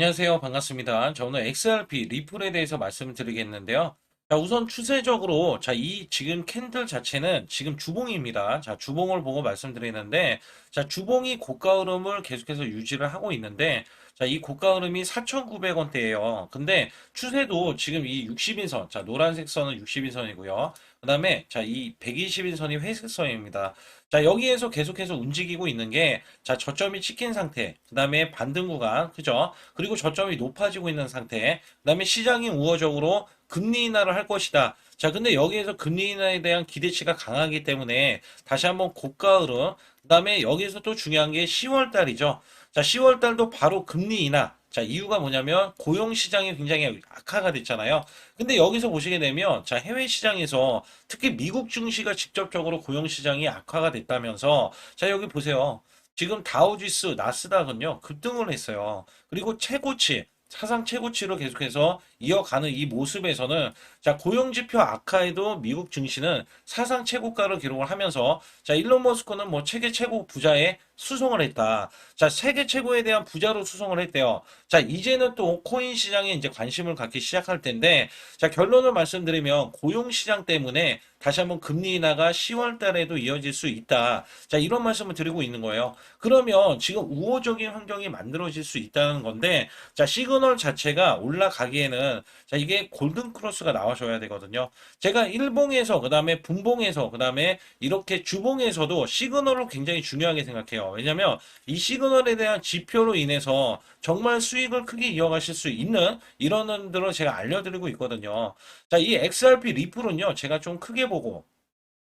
안녕하세요. 반갑습니다. 자, 오늘 XRP 리플에 대해서 말씀을 드리겠는데요. 자, 우선 추세적으로, 자, 이 지금 캔들 자체는 지금 주봉입니다. 자, 주봉을 보고 말씀드리는데, 자, 주봉이 고가 흐름을 계속해서 유지를 하고 있는데, 자, 이 고가 흐름이 4,900원대예요. 근데 추세도 지금 이 60인선, 자, 노란색 선은 60인선이고요. 그 다음에, 자, 이 120인선이 회색 선입니다. 자, 여기에서 계속해서 움직이고 있는 게, 자, 저점이 찍힌 상태, 그 다음에 반등 구간, 그죠? 그리고 저점이 높아지고 있는 상태. 그다음에 시장이 우호적으로 금리 인하를 할 것이다. 자, 근데 여기에서 금리 인하에 대한 기대치가 강하기 때문에 다시 한번 고가 흐름. 그다음에 여기서 또 중요한 게 10월 달이죠. 자, 10월 달도 바로 금리 인하. 자, 이유가 뭐냐면 고용 시장이 굉장히 악화가 됐잖아요. 근데 여기서 보시게 되면 자, 해외 시장에서 특히 미국 증시가 직접적으로 고용 시장이 악화가 됐다면서 자, 여기 보세요. 지금 다우지수, 나스닥은요, 급등을 했어요. 그리고 최고치, 사상 최고치로 계속해서 이어가는 이 모습에서는 자, 고용지표 악화에도 미국 증시는 사상 최고가를 기록을 하면서 자, 일론 머스크는 뭐 세계 최고 부자에 수송을 했다. 자, 세계 최고에 대한 부자로 수송을 했대요. 자, 이제는 또 코인 시장에 이제 관심을 갖기 시작할 텐데 자, 결론을 말씀드리면 고용 시장 때문에 다시 한번 금리 인하가 10월 달에도 이어질 수 있다. 자, 이런 말씀을 드리고 있는 거예요. 그러면 지금 우호적인 환경이 만들어질 수 있다는 건데, 자, 시그널 자체가 올라가기에는, 자, 이게 골든 크로스가 나와줘야 되거든요. 제가 일봉에서, 그 다음에 분봉에서, 그 다음에 이렇게 주봉에서도 시그널을 굉장히 중요하게 생각해요. 왜냐면 이 시그널에 대한 지표로 인해서 정말 수익을 크게 이어가실 수 있는 이런 흔들을 제가 알려드리고 있거든요. 자, 이 XRP 리플은요, 제가 좀 크게 보고,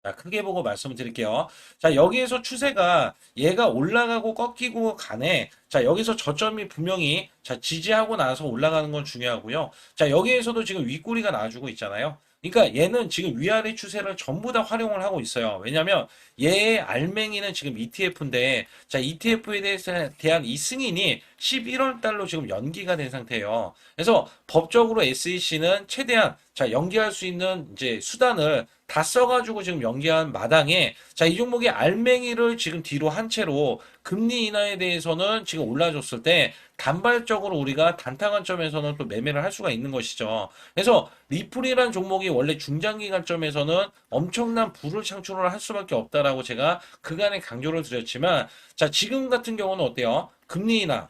자, 크게 보고 말씀을 드릴게요. 자, 여기에서 추세가 얘가 올라가고 꺾이고 간에 자, 여기서 저점이 분명히 자, 지지하고 나서 올라가는 건 중요하고요. 자, 여기에서도 지금 윗꼬리가 나와주고 있잖아요. 그러니까 얘는 지금 위아래 추세를 전부 다 활용을 하고 있어요. 왜냐면 얘의 알맹이는 지금 ETF인데 자, ETF에 대한 이 승인이 11월 달로 지금 연기가 된 상태예요. 그래서 법적으로 SEC는 최대한 자, 연기할 수 있는 이제 수단을 다 써가지고 지금 연기한 마당에 자, 이 종목의 알맹이를 지금 뒤로 한 채로 금리 인하에 대해서는 지금 올라줬을 때 단발적으로 우리가 단타 관점에서는 또 매매를 할 수가 있는 것이죠. 그래서 리플이란 종목이 원래 중장기 관점에서는 엄청난 부를 창출을 할 수밖에 없다라고 제가 그간에 강조를 드렸지만 자, 지금 같은 경우는 어때요? 금리 인하.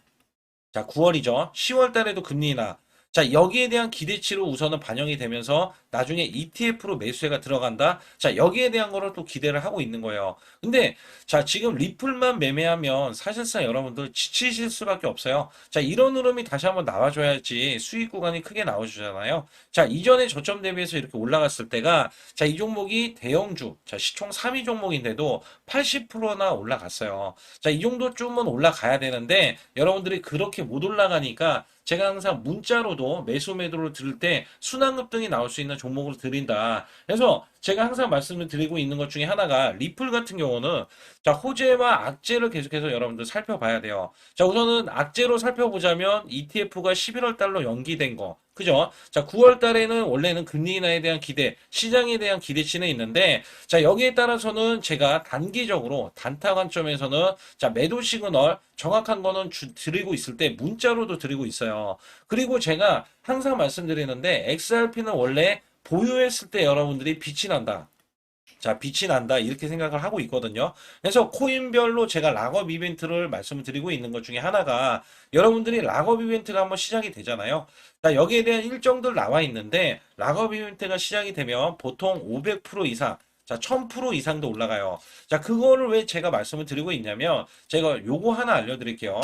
자, 9월이죠. 10월 달에도 금리 인하. 자, 여기에 대한 기대치로 우선은 반영이 되면서 나중에 ETF로 매수세가 들어간다. 자, 여기에 대한 거를 또 기대를 하고 있는 거예요. 근데 자, 지금 리플만 매매하면 사실상 여러분들 지치실 수밖에 없어요. 자, 이런 흐름이 다시 한번 나와줘야지 수익 구간이 크게 나와주잖아요. 자, 이전에 저점 대비해서 이렇게 올라갔을 때가 자, 이 종목이 대형주, 자, 시총 3위 종목인데도 80%나 올라갔어요. 자, 이 정도쯤은 올라가야 되는데 여러분들이 그렇게 못 올라가니까 제가 항상 문자로도 매수 매도를 들을 때 순환급등이 나올 수 있는 종목을 드린다. 그래서 제가 항상 말씀을 드리고 있는 것 중에 하나가 리플 같은 경우는 자, 호재와 악재를 계속해서 여러분들 살펴봐야 돼요. 자, 우선은 악재로 살펴보자면 ETF가 11월 달로 연기된 거. 그죠? 자, 9월 달에는 원래는 금리 인하에 대한 기대, 시장에 대한 기대치는 있는데, 자, 여기에 따라서는 제가 단기적으로, 단타 관점에서는, 자, 매도 시그널, 정확한 거는 드리고 있을 때 문자로도 드리고 있어요. 그리고 제가 항상 말씀드리는데, XRP는 원래 보유했을 때 여러분들이 빛이 난다. 자, 빛이 난다. 이렇게 생각을 하고 있거든요. 그래서 코인별로 제가 락업 이벤트를 말씀을 드리고 있는 것 중에 하나가 여러분들이 락업 이벤트가 한번 시작이 되잖아요. 자, 여기에 대한 일정들 나와 있는데 락업 이벤트가 시작이 되면 보통 500% 이상 자, 1000% 이상도 올라가요. 자, 그거를 왜 제가 말씀을 드리고 있냐면 제가 요거 하나 알려드릴게요.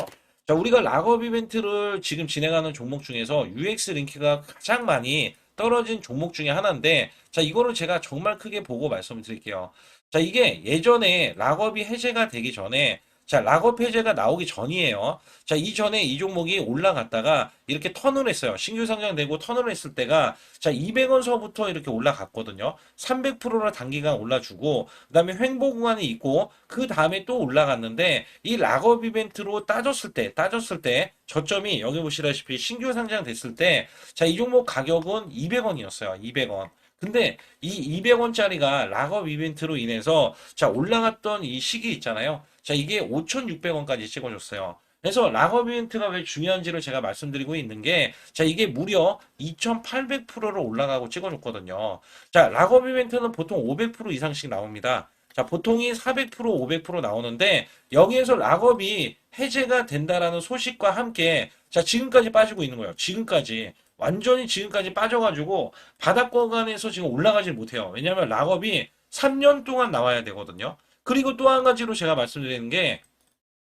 자, 우리가 락업 이벤트를 지금 진행하는 종목 중에서 UX 링크가 가장 많이 떨어진 종목 중에 하나인데 자, 이거를 제가 정말 크게 보고 말씀을 드릴게요. 자, 이게 예전에 락업이 해제가 되기 전에 자, 락업 해제가 나오기 전이에요. 자, 이전에 이 종목이 올라갔다가 이렇게 턴을 했어요. 신규 상장되고 턴을 했을 때가 자, 200원 서부터 이렇게 올라갔거든요. 300%를 단기간 올라주고 그다음에 횡보 구간이 있고 그 다음에 또 올라갔는데 이 락업 이벤트로 따졌을 때 저점이 여기 보시다시피 신규 상장됐을 때 자, 이 종목 가격은 200원이었어요. 200원. 근데 이 200원짜리가 락업 이벤트로 인해서 자 올라갔던 이 시기 있잖아요. 자 이게 5,600원까지 찍어줬어요. 그래서 락업 이벤트가 왜 중요한지를 제가 말씀드리고 있는 게, 자, 이게 무려 2800%를 올라가고 찍어줬거든요. 자, 락업 이벤트는 보통 500% 이상씩 나옵니다. 자, 보통이 400%, 500% 나오는데, 여기에서 락업이 해제가 된다라는 소식과 함께, 자, 지금까지 빠지고 있는 거예요. 지금까지. 완전히 지금까지 빠져가지고, 바닥 구간에서 지금 올라가지 못해요. 왜냐하면 락업이 3년 동안 나와야 되거든요. 그리고 또 한 가지로 제가 말씀드리는 게,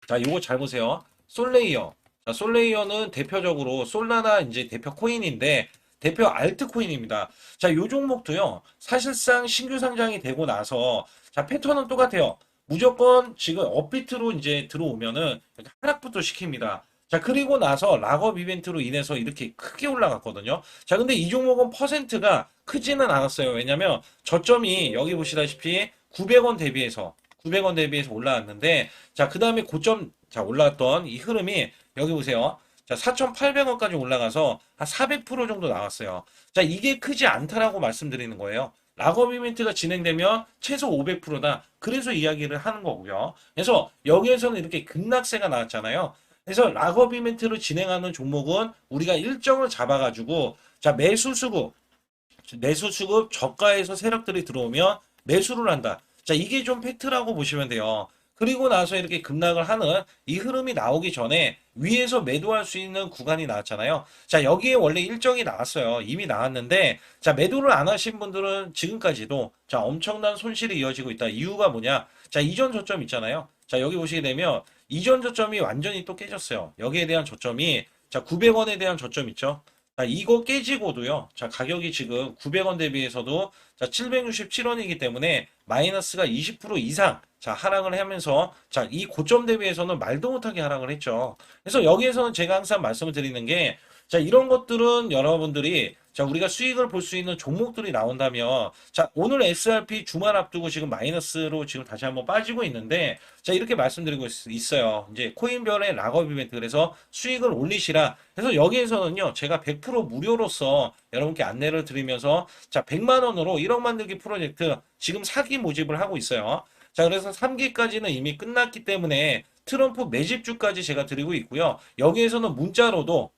자, 요거 잘 보세요. 솔레이어. 자, 솔레이어는 대표적으로 솔라나 이제 대표 코인인데 대표 알트코인입니다. 자, 요 종목도요. 사실상 신규 상장이 되고 나서 자, 패턴은 똑같아요. 무조건 지금 업비트로 이제 들어오면은 하락부터 시킵니다. 자, 그리고 나서 락업 이벤트로 인해서 이렇게 크게 올라갔거든요. 자, 근데 이 종목은 퍼센트가 크지는 않았어요. 왜냐면 저점이 여기 보시다시피 900원 대비해서 900원 대비해서 올라왔는데 자, 그 다음에 고점, 자, 올라왔던 이 흐름이 여기 보세요. 자, 4,800원까지 올라가서 한 400% 정도 나왔어요. 자, 이게 크지 않다라고 말씀드리는 거예요. 락업 이벤트가 진행되면 최소 500%다. 그래서 이야기를 하는 거고요. 그래서 여기에서는 이렇게 급락세가 나왔잖아요. 그래서 락업 이벤트를 진행하는 종목은 우리가 일정을 잡아가지고 자, 매수 수급 저가에서 세력들이 들어오면 매수를 한다. 자, 이게 좀 팩트라고 보시면 돼요. 그리고 나서 이렇게 급락을 하는 이 흐름이 나오기 전에 위에서 매도할 수 있는 구간이 나왔잖아요. 자, 여기에 원래 일정이 나왔어요. 이미 나왔는데, 자, 매도를 안 하신 분들은 지금까지도, 자, 엄청난 손실이 이어지고 있다. 이유가 뭐냐? 자, 이전 저점 있잖아요. 자, 여기 보시게 되면, 이전 저점이 완전히 또 깨졌어요. 여기에 대한 저점이, 자, 900원에 대한 저점 있죠? 자, 이거 깨지고도요. 자, 가격이 지금 900원 대비해서도 자, 767원이기 때문에 마이너스가 20% 이상 자, 하락을 하면서 자, 이 고점 대비해서는 말도 못하게 하락을 했죠. 그래서 여기에서는 제가 항상 말씀을 드리는 게 자, 이런 것들은 여러분들이 자, 우리가 수익을 볼 수 있는 종목들이 나온다면 자, 오늘 SRP 주말 앞두고 지금 마이너스로 지금 다시 한번 빠지고 있는데 자, 이렇게 말씀드리고 있어요. 이제 코인별의 락업 이벤트 그래서 수익을 올리시라. 그래서 여기에서는요. 제가 100% 무료로서 여러분께 안내를 드리면서 자, 100만 원으로 1억 만들기 프로젝트 지금 사기 모집을 하고 있어요. 자, 그래서 3기까지는 이미 끝났기 때문에 트럼프 매집주까지 제가 드리고 있고요. 여기에서는 문자로도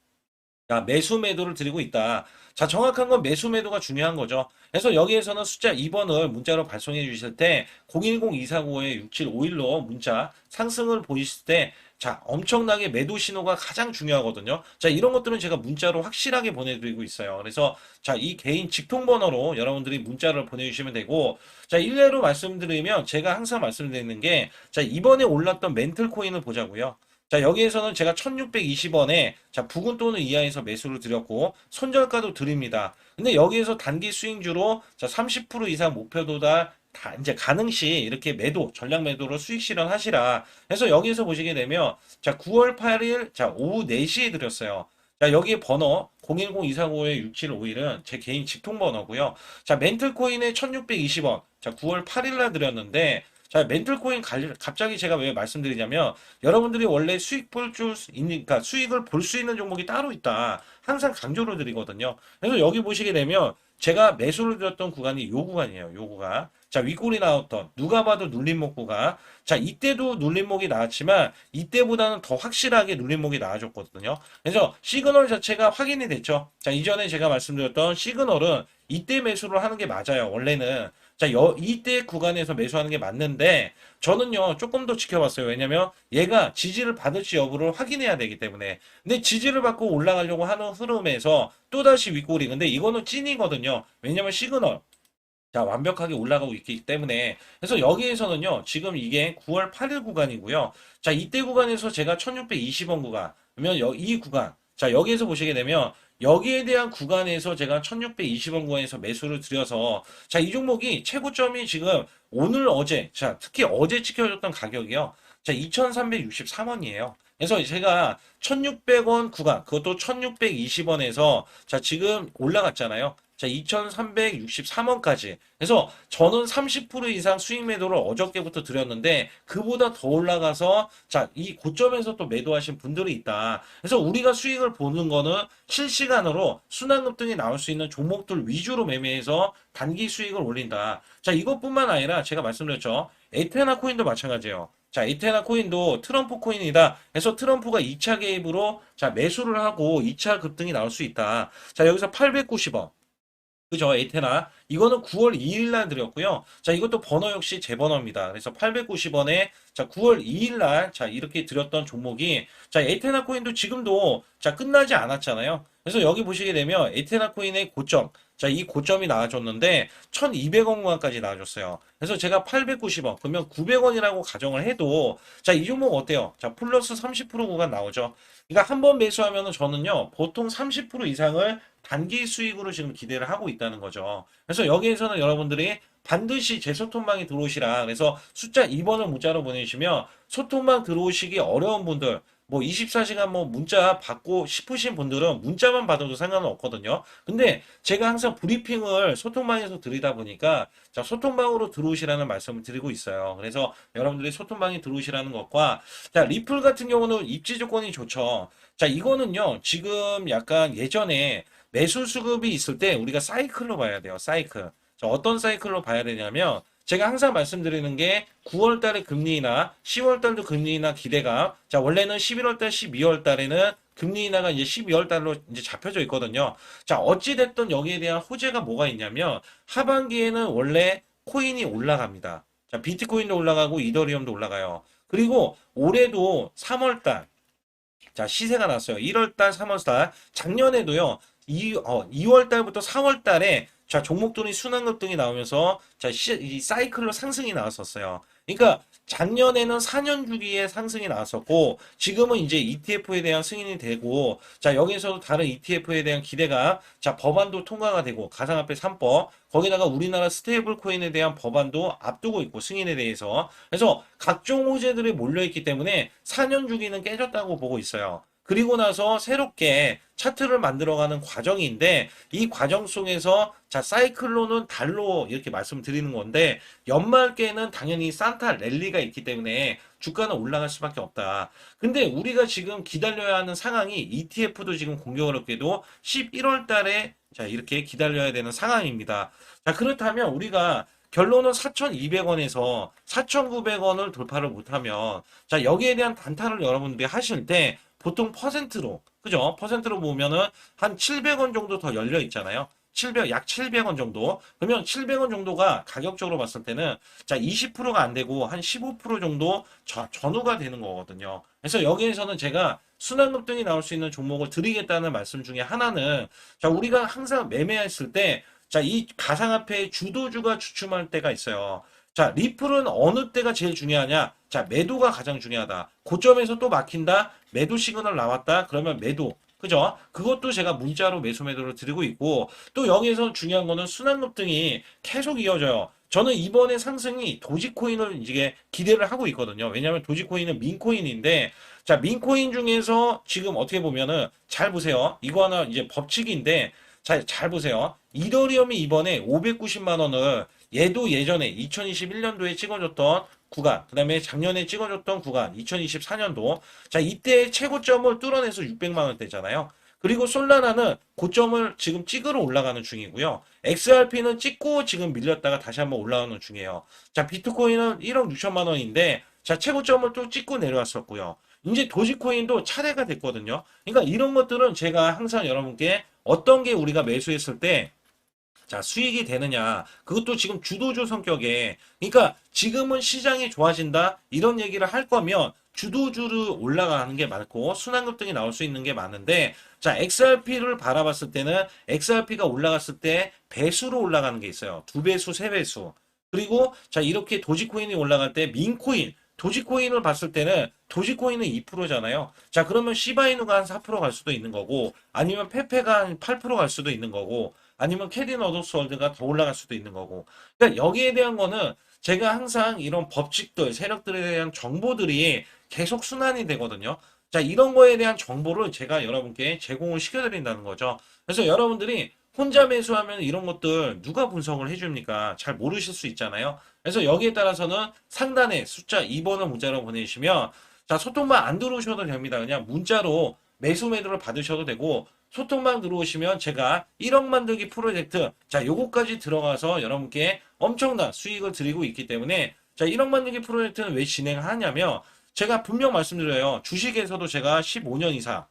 자, 매수 매도를 드리고 있다. 자, 정확한 건 매수 매도가 중요한 거죠. 그래서 여기에서는 숫자 2번을 문자로 발송해 주실 때 010-245-6751로 문자 상승을 보이실 때 자, 엄청나게 매도 신호가 가장 중요하거든요. 자, 이런 것들은 제가 문자로 확실하게 보내드리고 있어요. 그래서 자, 이 개인 직통번호로 여러분들이 문자를 보내주시면 되고 자, 일례로 말씀드리면 제가 항상 말씀드리는 게 자, 이번에 올랐던 멘틀 코인을 보자고요. 자, 여기에서는 제가 1620원에 자, 부근 또는 이하에서 매수를 드렸고 손절가도 드립니다. 근데 여기에서 단기 스윙주로 자, 30% 이상 목표 도달 다 이제 가능시 이렇게 매도, 전략 매도로 수익 실현하시라. 그래서 여기에서 보시게 되면 자, 9월 8일 자, 오후 4시에 드렸어요. 자, 여기 번호 010-245-6751은 제 개인 직통 번호고요. 자, 멘틀코인에 1620원. 자, 9월 8일 날 드렸는데 자, 멘틀코인 갑자기 제가 왜 말씀드리냐면 여러분들이 원래 수익 볼 줄 있는, 그러니까 수익을 볼 수 있는 종목이 따로 있다. 항상 강조를 드리거든요. 그래서 여기 보시게 되면 제가 매수를 드렸던 구간이 요 구간이에요. 요 구간. 자, 윗골이 나왔던 누가 봐도 눌림목 구간. 자, 이때도 눌림목이 나왔지만 이때보다는 더 확실하게 눌림목이 나와줬거든요. 그래서 시그널 자체가 확인이 됐죠. 자, 이전에 제가 말씀드렸던 시그널은 이때 매수를 하는 게 맞아요. 원래는. 자, 이때 구간에서 매수하는 게 맞는데 저는요 조금 더 지켜봤어요. 왜냐면 얘가 지지를 받을지 여부를 확인해야 되기 때문에. 근데 지지를 받고 올라가려고 하는 흐름에서 또다시 윗골이. 근데 이거는 찐이거든요. 왜냐면 시그널. 자, 완벽하게 올라가고 있기 때문에. 그래서 여기에서는요, 지금 이게 9월 8일 구간이고요. 자, 이때 구간에서 제가 1620원 구간, 그러면 이 구간. 자, 여기에서 보시게 되면, 여기에 대한 구간에서 제가 1620원 구간에서 매수를 드려서, 자, 이 종목이 최고점이 지금 오늘 어제, 자, 특히 어제 지켜줬던 가격이요. 자, 2363원이에요. 그래서 제가 1600원 구간, 그것도 1620원에서, 자, 지금 올라갔잖아요. 자, 2363원까지. 그래서 저는 30% 이상 수익 매도를 어저께부터 드렸는데, 그보다 더 올라가서, 자, 이 고점에서 또 매도하신 분들이 있다. 그래서 우리가 수익을 보는 거는 실시간으로 순환급등이 나올 수 있는 종목들 위주로 매매해서 단기 수익을 올린다. 자, 이것뿐만 아니라 제가 말씀드렸죠. 에테나 코인도 마찬가지예요. 자, 에테나 코인도 트럼프 코인이다 해서 트럼프가 2차 개입으로 자, 매수를 하고 2차 급등이 나올 수 있다. 자, 여기서 890원. 그죠? 에테나. 이거는 9월 2일 날 드렸고요. 자, 이것도 번호 역시 제 번호입니다. 그래서 890원에 자, 9월 2일 날 자, 이렇게 드렸던 종목이 자, 에테나 코인도 지금도 자, 끝나지 않았잖아요. 그래서 여기 보시게 되면 에테나 코인의 고점 자, 이 고점이 나와줬는데 1200원 구간까지 나와줬어요. 그래서 제가 890원 그러면 900원이라고 가정을 해도 자, 이 종목 어때요? 자, 플러스 30% 구간 나오죠. 그러니까 한 번 매수하면은 저는요, 보통 30% 이상을 단기 수익으로 지금 기대를 하고 있다는 거죠. 그래서 여기에서는 여러분들이 반드시 제 소통방에 들어오시라. 그래서 숫자 2번을 문자로 보내주시면 소통방 들어오시기 어려운 분들, 뭐 24시간 뭐 문자 받고 싶으신 분들은 문자만 받아도 상관은 없거든요. 근데 제가 항상 브리핑을 소통방에서 드리다 보니까 자, 소통방으로 들어오시라는 말씀을 드리고 있어요. 그래서 여러분들이 소통방에 들어오시라는 것과 자, 리플 같은 경우는 입지 조건이 좋죠. 자, 이거는요, 지금 약간 예전에 매수 수급이 있을 때 우리가 사이클로 봐야 돼요. 사이클. 자, 어떤 사이클로 봐야 되냐면 제가 항상 말씀드리는 게 9월 달에 금리 인하, 10월 달도 금리 인하 기대감. 자, 원래는 11월 달, 12월 달에는 금리 인하가 이제 12월 달로 이제 잡혀져 있거든요. 자, 어찌 됐든 여기에 대한 호재가 뭐가 있냐면 하반기에는 원래 코인이 올라갑니다. 자, 비트코인도 올라가고 이더리움도 올라가요. 그리고 올해도 3월 달 자, 시세가 났어요. 1월 달, 3월 달. 작년에도요. 2월 달부터 4월 달에 자, 종목들이 순환급등이 나오면서 자, 이 사이클로 상승이 나왔었어요. 그러니까 작년에는 4년 주기에 상승이 나왔었고 지금은 이제 ETF에 대한 승인이 되고 자, 여기서도 다른 ETF에 대한 기대가 자, 법안도 통과가 되고 가상화폐 3법 거기다가 우리나라 스테이블 코인에 대한 법안도 앞두고 있고 승인에 대해서 그래서 각종 호재들이 몰려있기 때문에 4년 주기는 깨졌다고 보고 있어요. 그리고 나서 새롭게 차트를 만들어가는 과정인데 이 과정 속에서 자 사이클론은 달로 이렇게 말씀드리는 건데 연말께는 당연히 산타 랠리가 있기 때문에 주가는 올라갈 수밖에 없다. 근데 우리가 지금 기다려야 하는 상황이 ETF도 지금 공교롭게도 11월 달에 자 이렇게 기다려야 되는 상황입니다. 자 그렇다면 우리가 결론은 4,200원에서 4,900원을 돌파를 못하면 자 여기에 대한 단타를 여러분들이 하실 때 보통 퍼센트로 그죠? 퍼센트로 보면은 한 700원 정도 더 열려 있잖아요. 약 700원 정도. 그러면 700원 정도가 가격적으로 봤을 때는 자 20%가 안 되고 한 15% 정도 전후가 되는 거거든요. 그래서 여기에서는 제가 순환급등이 나올 수 있는 종목을 드리겠다는 말씀 중에 하나는 자 우리가 항상 매매했을 때 자 이 가상화폐의 주도주가 주춤할 때가 있어요. 자, 리플은 어느 때가 제일 중요하냐? 자, 매도가 가장 중요하다. 고점에서 또 막힌다? 매도 시그널 나왔다? 그러면 매도. 그죠? 그것도 제가 문자로 매수 매도를 드리고 있고, 또 여기에서 중요한 거는 순환급등이 계속 이어져요. 저는 이번에 상승이 도지코인을 이제 기대를 하고 있거든요. 왜냐하면 도지코인은 민코인인데, 자, 민코인 중에서 지금 어떻게 보면은, 잘 보세요. 이거 하나 이제 법칙인데, 잘 보세요. 이더리움이 이번에 590만 원을 얘도 예전에 2021년도에 찍어줬던 구간, 그 다음에 작년에 찍어줬던 구간, 2024년도. 자, 이때 최고점을 뚫어내서 600만 원대잖아요. 그리고 솔라나는 고점을 지금 찍으러 올라가는 중이고요. XRP는 찍고 지금 밀렸다가 다시 한번 올라가는 중이에요. 자, 비트코인은 1억 6천만 원인데, 자, 최고점을 또 찍고 내려왔었고요. 이제 도지코인도 차례가 됐거든요. 그러니까 이런 것들은 제가 항상 여러분께 어떤 게 우리가 매수했을 때 자, 수익이 되느냐. 그것도 지금 주도주 성격에. 그러니까 지금은 시장이 좋아진다. 이런 얘기를 할 거면 주도주를 올라가는 게 많고 순환급등이 나올 수 있는 게 많은데 자, XRP를 바라봤을 때는 XRP가 올라갔을 때 배수로 올라가는 게 있어요. 두 배수, 세 배수. 그리고 자, 이렇게 도지코인이 올라갈 때 민코인 도지코인을 봤을 때는 도지코인은 2%잖아요. 자, 그러면 시바이누가 한 4%갈 수도 있는 거고 아니면 페페가 한 8%갈 수도 있는 거고 아니면 캐린 어도스월드가 더 올라갈 수도 있는 거고. 그러니까 여기에 대한 거는 제가 항상 이런 법칙들, 세력들에 대한 정보들이 계속 순환이 되거든요. 자, 이런 거에 대한 정보를 제가 여러분께 제공을 시켜드린다는 거죠. 그래서 여러분들이 혼자 매수하면 이런 것들 누가 분석을 해줍니까? 잘 모르실 수 있잖아요. 그래서 여기에 따라서는 상단에 숫자 2번을 문자로 보내주시면 자, 소통방 안 들어오셔도 됩니다. 그냥 문자로 매수 매도를 받으셔도 되고 소통방 들어오시면 제가 1억 만들기 프로젝트 자 요거까지 들어가서 여러분께 엄청난 수익을 드리고 있기 때문에 자, 1억 만들기 프로젝트는 왜 진행하냐면 제가 분명 말씀드려요. 주식에서도 제가 15년 이상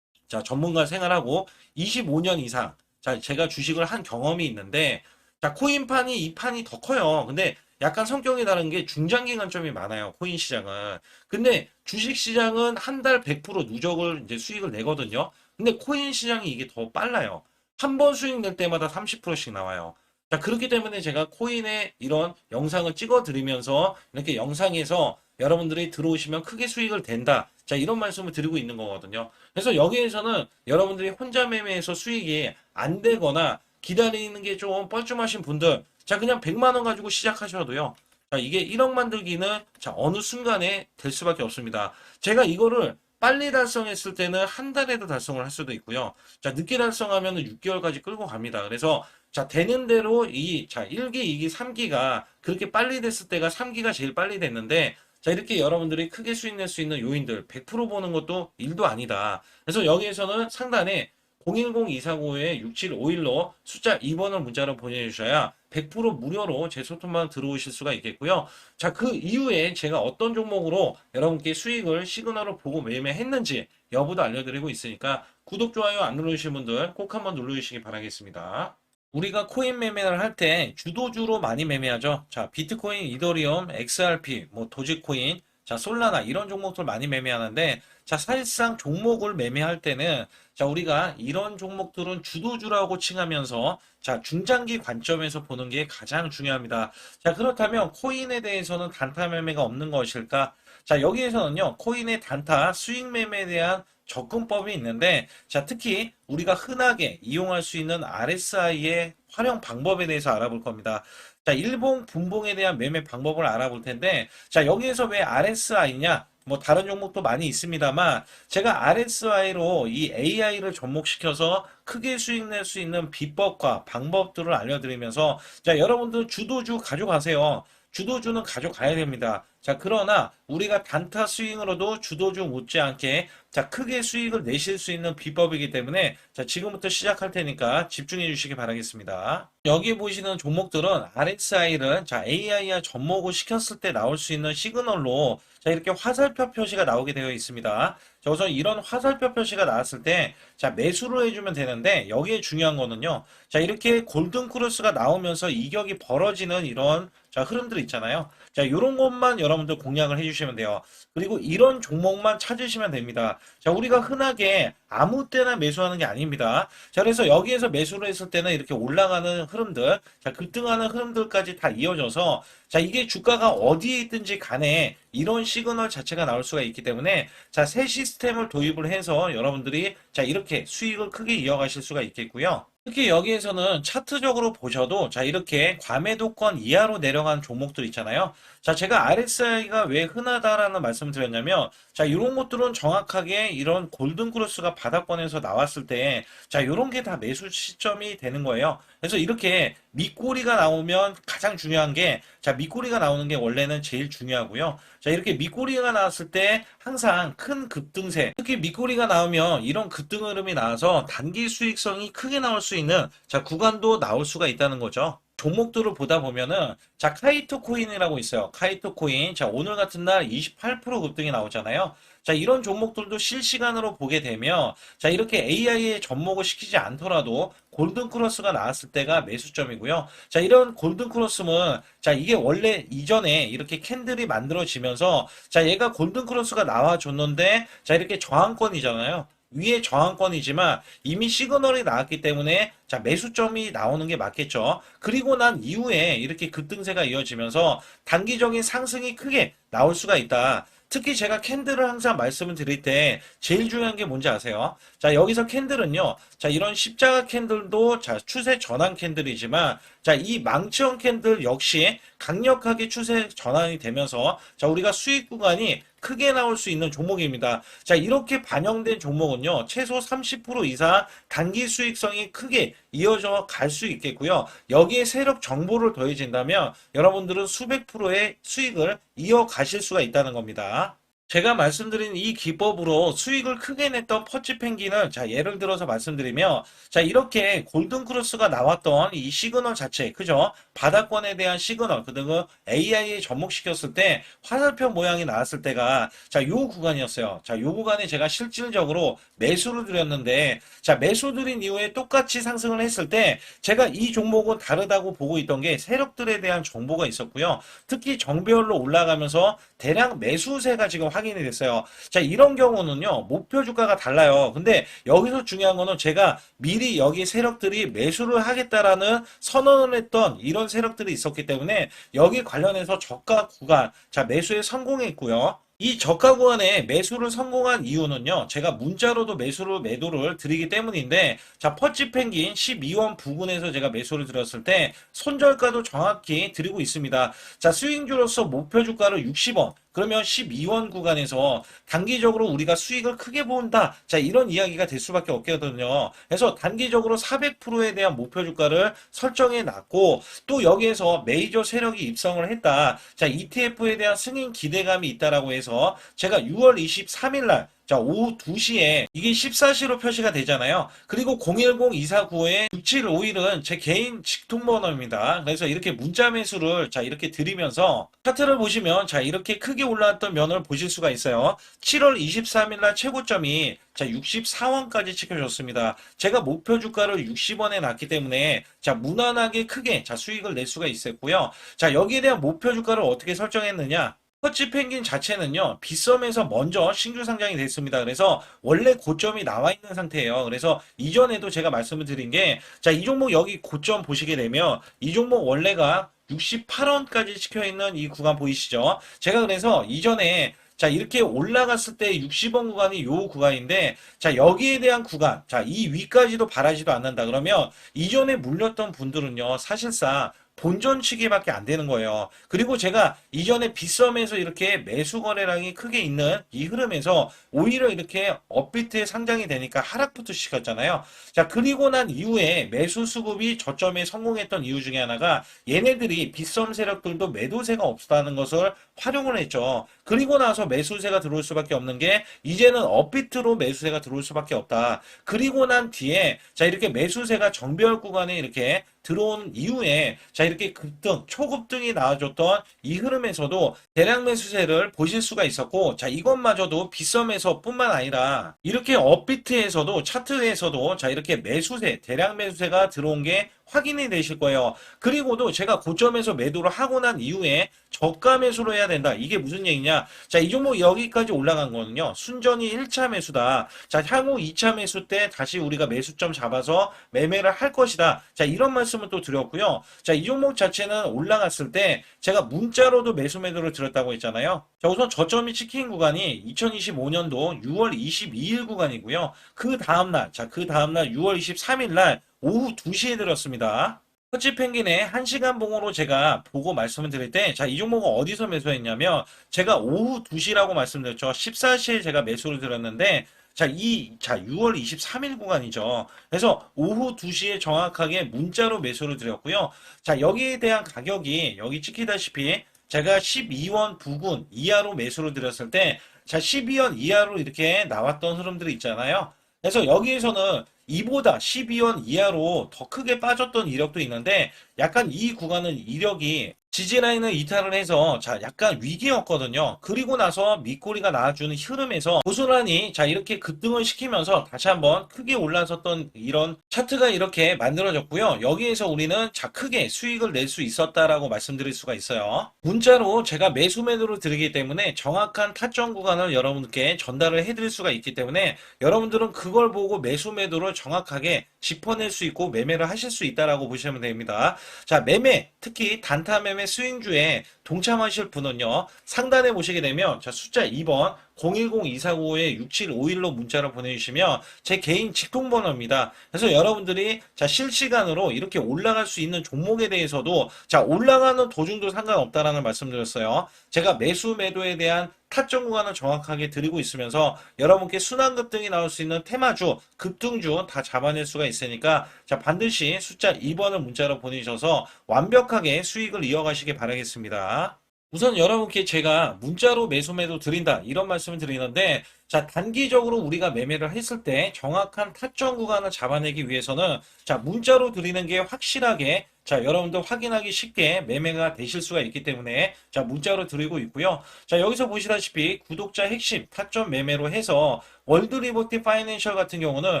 자, 전문가 생활하고 25년 이상 자, 제가 주식을 한 경험이 있는데 자, 코인판이 이 판이 더 커요. 근데 약간 성격이 다른 게 중장기 관점이 많아요. 코인 시장은. 근데 주식 시장은 한 달 100% 누적을 이제 수익을 내거든요. 근데 코인 시장이 이게 더 빨라요. 한 번 수익 낼 때마다 30%씩 나와요. 자, 그렇기 때문에 제가 코인의 이런 영상을 찍어 드리면서 이렇게 영상에서 여러분들이 들어오시면 크게 수익을 댄다. 자, 이런 말씀을 드리고 있는 거거든요. 그래서 여기에서는 여러분들이 혼자 매매해서 수익이 안 되거나 기다리는 게 좀 뻘쭘하신 분들, 자, 그냥 100만 원 가지고 시작하셔도요. 자, 이게 1억 만들기는 자, 어느 순간에 될 수밖에 없습니다. 제가 이거를 빨리 달성했을 때는 한 달에도 달성을 할 수도 있고요. 자, 늦게 달성하면 6개월까지 끌고 갑니다. 그래서 자, 되는 대로 자, 1기, 2기, 3기가 그렇게 빨리 됐을 때가 3기가 제일 빨리 됐는데 자, 이렇게 여러분들이 크게 수익 낼 수 있는 요인들 100% 보는 것도 일도 아니다. 그래서 여기에서는 상단에 010-245-6751로 숫자 2번을 문자로 보내주셔야 100% 무료로 제 소통방 들어오실 수가 있겠고요. 자, 그 이후에 제가 어떤 종목으로 여러분께 수익을 시그널을 보고 매매했는지 여부도 알려드리고 있으니까 구독, 좋아요 안 누르신 분들 꼭 한번 눌러주시기 바라겠습니다. 우리가 코인 매매를 할 때 주도주로 많이 매매하죠. 자, 비트코인, 이더리움, XRP, 뭐 도지코인, 자, 솔라나 이런 종목들 많이 매매하는데 자, 사실상 종목을 매매할 때는 자, 우리가 이런 종목들은 주도주라고 칭하면서 자, 중장기 관점에서 보는 게 가장 중요합니다. 자, 그렇다면 코인에 대해서는 단타 매매가 없는 것일까? 자, 여기에서는요, 코인의 단타 수익 매매에 대한 접근법이 있는데, 자, 특히 우리가 흔하게 이용할 수 있는 RSI의 활용 방법에 대해서 알아볼 겁니다. 자, 일봉, 분봉에 대한 매매 방법을 알아볼 텐데, 자, 여기에서 왜 RSI냐? 뭐 다른 종목도 많이 있습니다만 제가 RSI로 이 AI를 접목시켜서 크게 수익 낼 수 있는 비법과 방법들을 알려드리면서 자, 여러분들 주도주 가져가세요. 주도주는 가져가야 됩니다. 자, 그러나 우리가 단타 스윙으로도 주도주 못지않게 자, 크게 수익을 내실 수 있는 비법이기 때문에 자, 지금부터 시작할 테니까 집중해 주시기 바라겠습니다. 여기 보시는 종목들은 RSI를 자, AI와 접목을 시켰을 때 나올 수 있는 시그널로 자, 이렇게 화살표 표시가 나오게 되어 있습니다. 자, 우선 이런 화살표 표시가 나왔을 때 자, 매수를 해주면 되는데 여기에 중요한 거는요. 자, 이렇게 골든 크로스가 나오면서 이격이 벌어지는 이런 자, 흐름들 있잖아요. 자, 이런 것만 여러분들 공략을 해주시면 돼요. 그리고 이런 종목만 찾으시면 됩니다. 자, 우리가 흔하게 아무 때나 매수하는 게 아닙니다. 자, 그래서 여기에서 매수를 했을 때는 이렇게 올라가는 흐름들, 자, 급등하는 흐름들까지 다 이어져서 자, 이게 주가가 어디에 있든지 간에 이런 시그널 자체가 나올 수가 있기 때문에 자, 새 시스템을 도입을 해서 여러분들이 자, 이렇게 수익을 크게 이어가실 수가 있겠고요. 특히 여기에서는 차트적으로 보셔도 자, 이렇게 과매도권 이하로 내려간 종목들 있잖아요. 자, 제가 RSI가 왜 흔하다라는 말씀을 드렸냐면 자, 이런 것들은 정확하게 이런 골든크로스가 바닥권에서 나왔을 때 자, 이런 게 다 매수 시점이 되는 거예요. 그래서 이렇게 밑꼬리가 나오면 가장 중요한 게 자, 밑꼬리가 나오는 게 원래는 제일 중요하고요. 자, 이렇게 밑꼬리가 나왔을 때 항상 큰 급등세, 특히 밑꼬리가 나오면 이런 급등 흐름이 나와서 단기 수익성이 크게 나올 수 있는 자, 구간도 나올 수가 있다는 거죠. 종목들을 보다 보면은 자, 카이토 코인이라고 있어요. 카이토 코인. 자, 오늘 같은 날 28% 급등이 나오잖아요. 자, 이런 종목들도 실시간으로 보게 되면 자, 이렇게 AI에 접목을 시키지 않더라도 골든 크로스가 나왔을 때가 매수점이고요. 자, 이런 골든 크로스는 자, 이게 원래 이전에 이렇게 캔들이 만들어지면서 자, 얘가 골든 크로스가 나와줬는데 자, 이렇게 저항권이잖아요. 위에 저항권이지만 이미 시그널이 나왔기 때문에 자, 매수점이 나오는 게 맞겠죠. 그리고 난 이후에 이렇게 급등세가 이어지면서 단기적인 상승이 크게 나올 수가 있다. 특히 제가 캔들을 항상 말씀을 드릴 때 제일 중요한 게 뭔지 아세요? 자, 여기서 캔들은요. 자, 이런 십자가 캔들도 자, 추세 전환 캔들이지만 자, 이 망치형 캔들 역시 강력하게 추세 전환이 되면서 자, 우리가 수익 구간이 크게 나올 수 있는 종목입니다. 자, 이렇게 반영된 종목은요, 최소 30% 이상 단기 수익성이 크게 이어져 갈 수 있겠고요. 여기에 세력 정보를 더해진다면 여러분들은 수백 프로의 수익을 이어가실 수가 있다는 겁니다. 제가 말씀드린 이 기법으로 수익을 크게 냈던 퍼치 펭귄을 자 예를 들어서 말씀드리면 자 이렇게 골든 크로스가 나왔던 이 시그널 자체 그죠? 바닥권에 대한 시그널 그다음에 AI에 접목시켰을 때 화살표 모양이 나왔을 때가 자 요 구간이었어요. 자 요 구간에 제가 실질적으로 매수를 드렸는데 자 매수 드린 이후에 똑같이 상승을 했을 때 제가 이 종목은 다르다고 보고 있던 게 세력들에 대한 정보가 있었고요. 특히 정배열로 올라가면서 대량 매수세가 지금 확인이 됐어요. 자, 이런 경우는요, 목표 주가가 달라요. 근데 여기서 중요한 거는 제가 미리 여기 세력들이 매수를 하겠다라는 선언을 했던 이런 세력들이 있었기 때문에 여기 관련해서 저가 구간, 자, 매수에 성공했고요. 이 저가 구간에 매수를 성공한 이유는요, 제가 문자로도 매도를 드리기 때문인데, 자, 퍼치 펭귄 12원 부근에서 제가 매수를 드렸을 때, 손절가도 정확히 드리고 있습니다. 자, 스윙주로서 목표 주가를 60원, 그러면 12원 구간에서 단기적으로 우리가 수익을 크게 본다. 자, 이런 이야기가 될 수밖에 없거든요. 그래서 단기적으로 400%에 대한 목표 주가를 설정해 놨고, 또 여기에서 메이저 세력이 입성을 했다. 자, ETF에 대한 승인 기대감이 있다라고 해서 제가 6월 23일 날 자, 오후 2시에 이게 14시로 표시가 되잖아요. 그리고 010-249-6751은 제 개인 직통번호입니다. 그래서 이렇게 문자 매수를 자, 이렇게 드리면서 차트를 보시면 자, 이렇게 크게 올라왔던 면을 보실 수가 있어요. 7월 23일 날 최고점이 자, 64원까지 지켜줬습니다. 제가 목표 주가를 60원에 놨기 때문에 자, 무난하게 크게 자, 수익을 낼 수가 있었고요. 자, 여기에 대한 목표 주가를 어떻게 설정했느냐? 퍼치 펭귄 자체는요, 빗썸에서 먼저 신규 상장이 됐습니다. 그래서 원래 고점이 나와 있는 상태예요. 그래서 이전에도 제가 말씀을 드린 게, 자, 이 종목 여기 고점 보시게 되면, 이 종목 원래가 68원까지 찍혀 있는 이 구간 보이시죠? 제가 그래서 이전에 자, 이렇게 올라갔을 때 60원 구간이 요 구간인데, 자, 여기에 대한 구간, 자, 이 위까지도 바라지도 않는다. 그러면 이전에 물렸던 분들은요, 사실상 본전치기밖에 안 되는 거예요. 그리고 제가 이전에 빗썸에서 이렇게 매수 거래량이 크게 있는 이 흐름에서 오히려 이렇게 업비트에 상장이 되니까 하락부터 시켰잖아요. 자, 그리고 난 이후에 매수 수급이 저점에 성공했던 이유 중에 하나가 얘네들이 빗썸 세력들도 매도세가 없다는 것을 활용을 했죠. 그리고 나서 매수세가 들어올 수밖에 없는 게 이제는 업비트로 매수세가 들어올 수밖에 없다. 그리고 난 뒤에 자 이렇게 매수세가 정배열 구간에 이렇게 들어온 이후에 자 이렇게 급등, 초급등이 나와줬던 이 흐름에서도 대량 매수세를 보실 수가 있었고 자 이것마저도 빗썸에서 뿐만 아니라 이렇게 업비트에서도 차트에서도 자 이렇게 매수세, 대량 매수세가 들어온 게 확인이 되실 거예요. 그리고도 제가 고점에서 매도를 하고 난 이후에 저가 매수로 해야 된다. 이게 무슨 얘기냐? 자, 이 종목 여기까지 올라간 거는요. 순전히 1차 매수다. 자, 향후 2차 매수 때 다시 우리가 매수점 잡아서 매매를 할 것이다. 자, 이런 말씀을 또 드렸고요. 자, 이 종목 자체는 올라갔을 때 제가 문자로도 매수 매도를 드렸다고 했잖아요. 자, 우선 저점이 찍힌 구간이 2025년도 6월 22일 구간이고요. 그 다음날, 자, 그 다음날 6월 23일 날 오후 2시에 들었습니다. 터치 펭귄의 1시간 봉으로 제가 보고 말씀을 드릴 때, 자, 이 종목은 어디서 매수했냐면, 제가 오후 2시라고 말씀드렸죠. 14시에 제가 매수를 드렸는데, 자, 6월 23일 구간이죠. 그래서 오후 2시에 정확하게 문자로 매수를 드렸고요. 자, 여기에 대한 가격이 여기 찍히다시피 제가 12원 부근 이하로 매수를 드렸을 때, 자, 12원 이하로 이렇게 나왔던 흐름들이 있잖아요. 그래서 여기에서는 이보다 12원 이하로 더 크게 빠졌던 이력도 있는데 약간 이 구간은 이력이 지지라인을 이탈을 해서 자 약간 위기였거든요. 그리고 나서 밑꼬리가 나와주는 흐름에서 고스란히 자 이렇게 급등을 시키면서 다시 한번 크게 올라섰던 이런 차트가 이렇게 만들어졌고요. 여기에서 우리는 자 크게 수익을 낼 수 있었다라고 말씀드릴 수가 있어요. 문자로 제가 매수 매도를 드리기 때문에 정확한 타점 구간을 여러분께 전달을 해드릴 수가 있기 때문에 여러분들은 그걸 보고 매수 매도를 정확하게 짚어낼 수 있고 매매를 하실 수 있다라고 보시면 됩니다. 자, 매매, 특히 단타 매매 스윙주에 동참하실 분은요, 상단에 보시게 되면, 자, 숫자 2번, 010-2495-6751로 문자를 보내주시면 제 개인 직통번호입니다. 그래서 여러분들이 자 실시간으로 이렇게 올라갈 수 있는 종목에 대해서도 자 올라가는 도중도 상관없다라는 말씀드렸어요. 제가 매수 매도에 대한 타점 구간을 정확하게 드리고 있으면서 여러분께 순환 급등이 나올 수 있는 테마주, 급등주 다 잡아낼 수가 있으니까 자 반드시 숫자 2번을 문자로 보내주셔서 완벽하게 수익을 이어가시기 바라겠습니다. 우선 여러분께 제가 문자로 매수 매도 드린다 이런 말씀을 드리는데 자 단기적으로 우리가 매매를 했을 때 정확한 타점 구간을 잡아내기 위해서는 자 문자로 드리는 게 확실하게 자 여러분들 확인하기 쉽게 매매가 되실 수가 있기 때문에 자 문자로 드리고 있고요. 자 여기서 보시다시피 구독자 핵심 타점 매매로 해서 월드리버티 파이낸셜 같은 경우는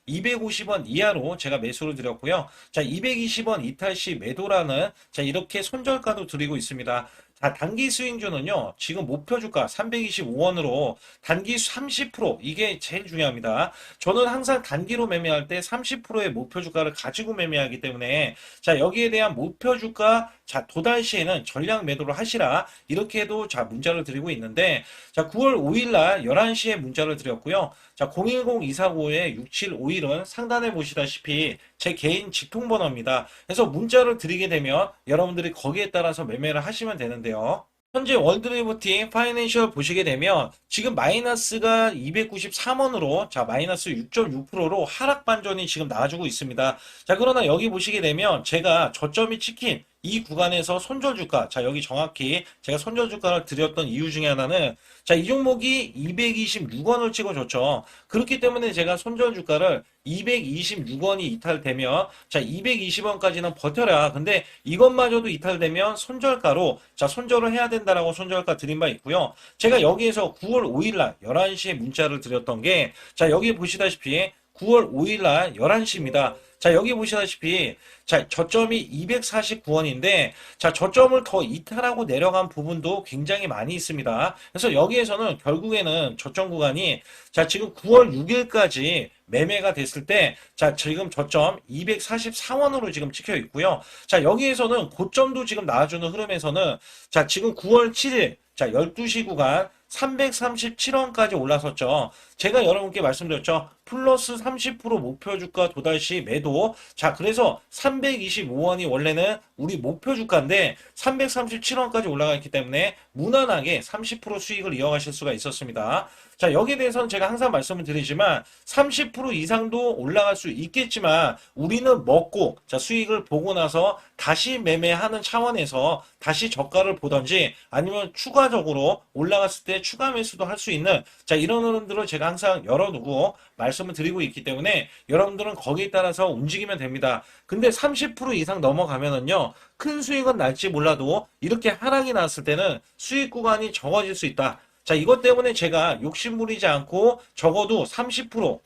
250원 이하로 제가 매수를 드렸고요. 자 220원 이탈 시 매도라는 자 이렇게 손절가도 드리고 있습니다. 자, 단기 스윙주는요, 지금 목표 주가 325원으로 단기 30% 이게 제일 중요합니다. 저는 항상 단기로 매매할 때 30%의 목표 주가를 가지고 매매하기 때문에 자, 여기에 대한 목표 주가 자, 도달 시에는 전량 매도를 하시라. 이렇게도 자, 문자를 드리고 있는데 자, 9월 5일 날 11시에 문자를 드렸고요. 자, 010-245-6751은 상단에 보시다시피 제 개인 직통번호입니다. 그래서 문자를 드리게 되면 여러분들이 거기에 따라서 매매를 하시면 되는데요. 현재 월드리버티 파이낸셜 보시게 되면 지금 마이너스가 293원으로 자 마이너스 6.6%로 하락 반전이 지금 나와주고 있습니다. 자 그러나 여기 보시게 되면 제가 저점이 찍힌 이 구간에서 손절 주가 자 여기 정확히 제가 손절 주가를 드렸던 이유 중에 하나는 자 이 종목이 226원을 찍어줬죠. 그렇기 때문에 제가 손절 주가를 226원이 이탈되면 자 220원까지는 버텨라. 근데 이것마저도 이탈되면 손절가로 자 손절을 해야 된다라고 손절가 드린 바 있고요. 제가 여기에서 9월 5일 날 11시에 문자를 드렸던 게 자 여기 보시다시피 9월 5일 날 11시입니다. 자, 여기 보시다시피, 자, 저점이 249원인데, 자, 저점을 더 이탈하고 내려간 부분도 굉장히 많이 있습니다. 그래서 여기에서는 결국에는 저점 구간이, 자, 지금 9월 6일까지 매매가 됐을 때, 자, 지금 저점 244원으로 지금 찍혀 있고요. 자, 여기에서는 고점도 지금 나와주는 흐름에서는, 자, 지금 9월 7일, 자, 12시 구간 337원까지 올라섰죠. 제가 여러분께 말씀드렸죠. 플러스 30% 목표 주가 도달 시 매도. 자, 그래서 325원이 원래는 우리 목표 주가인데 337원까지 올라가 있기 때문에 무난하게 30% 수익을 이어가실 수가 있었습니다. 자, 여기에 대해서는 제가 항상 말씀을 드리지만 30% 이상도 올라갈 수 있겠지만 우리는 먹고 자, 수익을 보고 나서 다시 매매하는 차원에서 다시 저가를 보던지 아니면 추가적으로 올라갔을 때 추가 매수도 할 수 있는 자, 이런 흐름들을 제가 항상 열어두고 말씀을 드리고 있기 때문에 여러분들은 거기에 따라서 움직이면 됩니다. 근데 30% 이상 넘어가면은요, 큰 수익은 날지 몰라도 이렇게 하락이 났을 때는 수익 구간이 적어질 수 있다. 자, 이것 때문에 제가 욕심부리지 않고 적어도 30%,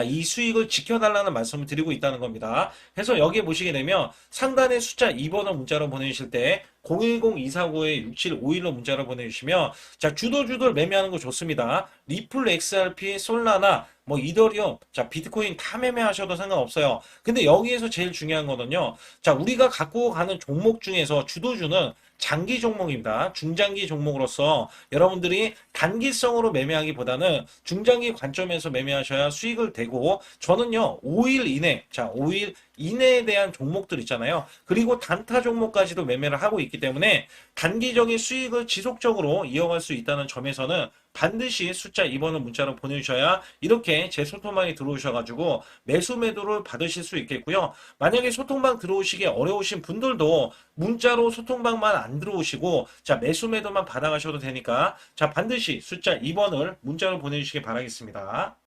이 수익을 지켜달라는 말씀을 드리고 있다는 겁니다. 그래서 여기에 보시게 되면 상단에 숫자 2번을 문자로 보내주실 때 010-249-6751로 문자를 보내주시면 자 주도주들 매매하는 거 좋습니다. 리플, XRP, 솔라나 뭐 이더리움, 자 비트코인 다 매매하셔도 상관없어요. 근데 여기에서 제일 중요한 거는요. 자 우리가 갖고 가는 종목 중에서 주도주는 장기 종목입니다. 중장기 종목으로서 여러분들이 단기성으로 매매하기보다는 중장기 관점에서 매매하셔야 수익을 대고 저는요 5일 이내 자 5일 이내에 대한 종목들 있잖아요. 그리고 단타 종목까지도 매매를 하고 있기 때문에 단기적인 수익을 지속적으로 이어갈 수 있다는 점에서는 반드시 숫자 2번을 문자로 보내주셔야 이렇게 제 소통방에 들어오셔가지고 매수 매도를 받으실 수 있겠고요. 만약에 소통방 들어오시기 어려우신 분들도 문자로 소통방만 안 들어오시고 자 매수 매도만 받아가셔도 되니까 자 반드시 숫자 2번을 문자로 보내주시기 바라겠습니다.